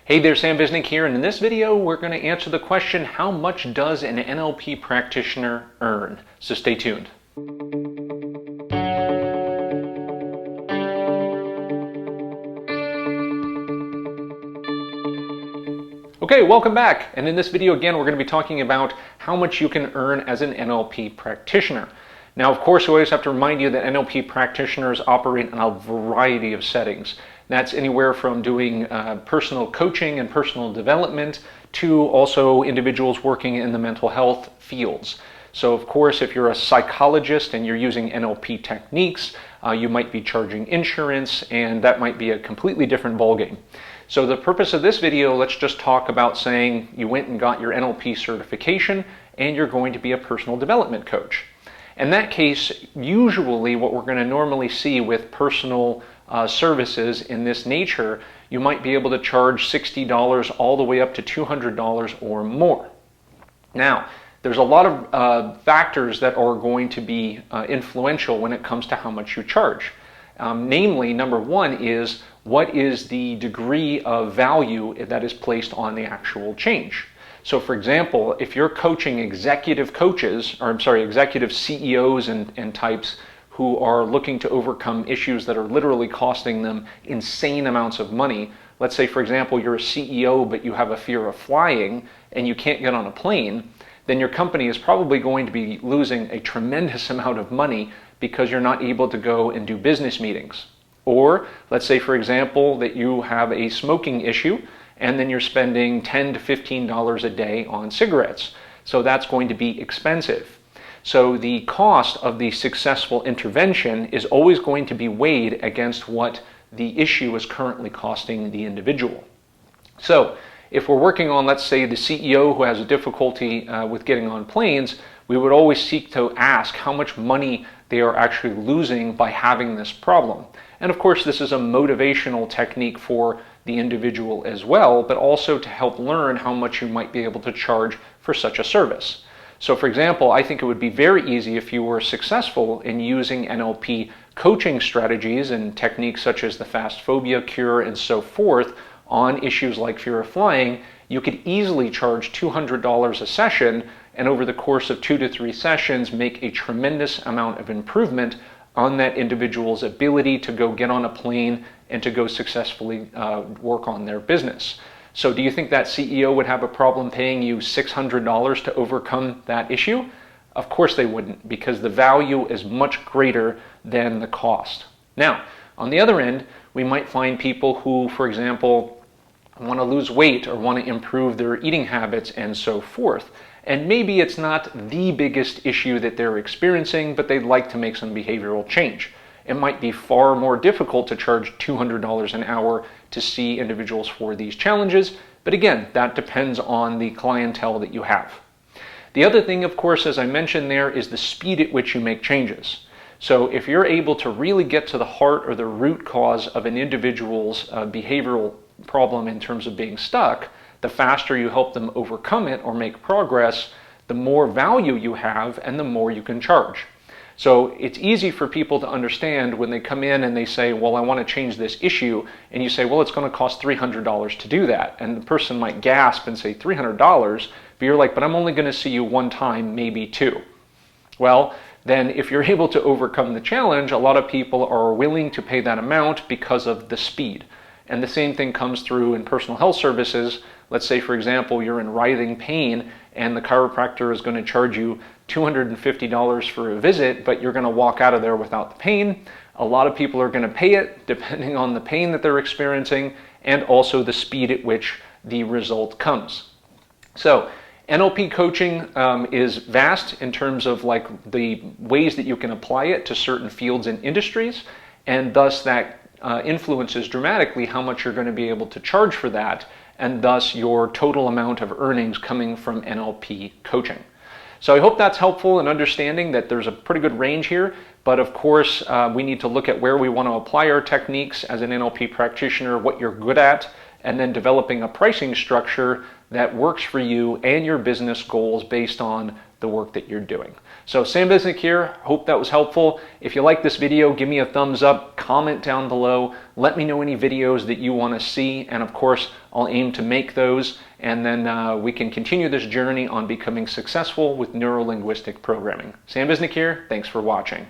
Hey there, Sam Visnick here, and in this video we're going to answer the question, how much does an NLP practitioner earn? So stay tuned. Okay, welcome back, and in this video again we're going to be talking about how much you can earn as an NLP practitioner. Now, of course, we always have to remind you that NLP practitioners operate in a variety of settings. That's anywhere from doing personal coaching and personal development to also individuals working in the mental health fields. So, of course, if you're a psychologist and you're using NLP techniques, you might be charging insurance, and that might be a completely different ballgame. So the purpose of this video, let's just talk about saying you went and got your NLP certification and you're going to be a personal development coach. In that case, usually what we're going to normally see with personal services in this nature, you might be able to charge $60 all the way up to $200 or more. Now, there's a lot of factors that are going to be influential when it comes to how much you charge. Namely, number one is, what is the degree of value that is placed on the actual change? So for example, if you're coaching executive CEOs and types who are looking to overcome issues that are literally costing them insane amounts of money. Let's say, for example, you're a CEO, but you have a fear of flying and you can't get on a plane, then your company is probably going to be losing a tremendous amount of money because you're not able to go and do business meetings. Or let's say, for example, that you have a smoking issue and then you're spending $10 to $15 a day on cigarettes. So that's going to be expensive. So the cost of the successful intervention is always going to be weighed against what the issue is currently costing the individual. So if we're working on, let's say, the CEO who has a difficulty with getting on planes, we would always seek to ask how much money they are actually losing by having this problem. And of course, this is a motivational technique for the individual as well, but also to help learn how much you might be able to charge for such a service. So for example, I think it would be very easy if you were successful in using NLP coaching strategies and techniques such as the fast phobia cure and so forth on issues like fear of flying. You could easily charge $200 a session, and over the course of 2 to 3 sessions make a tremendous amount of improvement on that individual's ability to go get on a plane and to go successfully work on their business. So do you think that CEO would have a problem paying you $600 to overcome that issue? Of course they wouldn't, because the value is much greater than the cost. Now, on the other end, we might find people who, for example, want to lose weight or want to improve their eating habits and so forth. And maybe it's not the biggest issue that they're experiencing, but they'd like to make some behavioral change. It might be far more difficult to charge $200 an hour to see individuals for these challenges, but again, that depends on the clientele that you have. The other thing, of course, as I mentioned there, is the speed at which you make changes. So if you're able to really get to the heart or the root cause of an individual's behavioral problem in terms of being stuck, the faster you help them overcome it or make progress, the more value you have and the more you can charge. So it's easy for people to understand when they come in and they say, well, I want to change this issue, and you say, well, it's going to cost $300 to do that. And the person might gasp and say, $300? But you're like, but I'm only going to see you one time, maybe two. Well, then if you're able to overcome the challenge, a lot of people are willing to pay that amount because of the speed. And the same thing comes through in personal health services. Let's say, for example, you're in writhing pain and the chiropractor is going to charge you $250 for a visit, but you're going to walk out of there without the pain. A lot of people are going to pay it depending on the pain that they're experiencing and also the speed at which the result comes. So NLP coaching is vast in terms of like the ways that you can apply it to certain fields and industries, and thus that influences dramatically how much you're going to be able to charge for that, and thus your total amount of earnings coming from NLP coaching. So I hope that's helpful in understanding that there's a pretty good range here, but of course we need to look at where we want to apply our techniques as an NLP practitioner, what you're good at, and then developing a pricing structure that works for you and your business goals based on the work that you're doing. So Sam Bisnick here, hope that was helpful. If you like this video, give me a thumbs up, comment down below, let me know any videos that you want to see, and of course I'll aim to make those, and then we can continue this journey on becoming successful with neuro-linguistic programming. Sam Bisnick here, thanks for watching.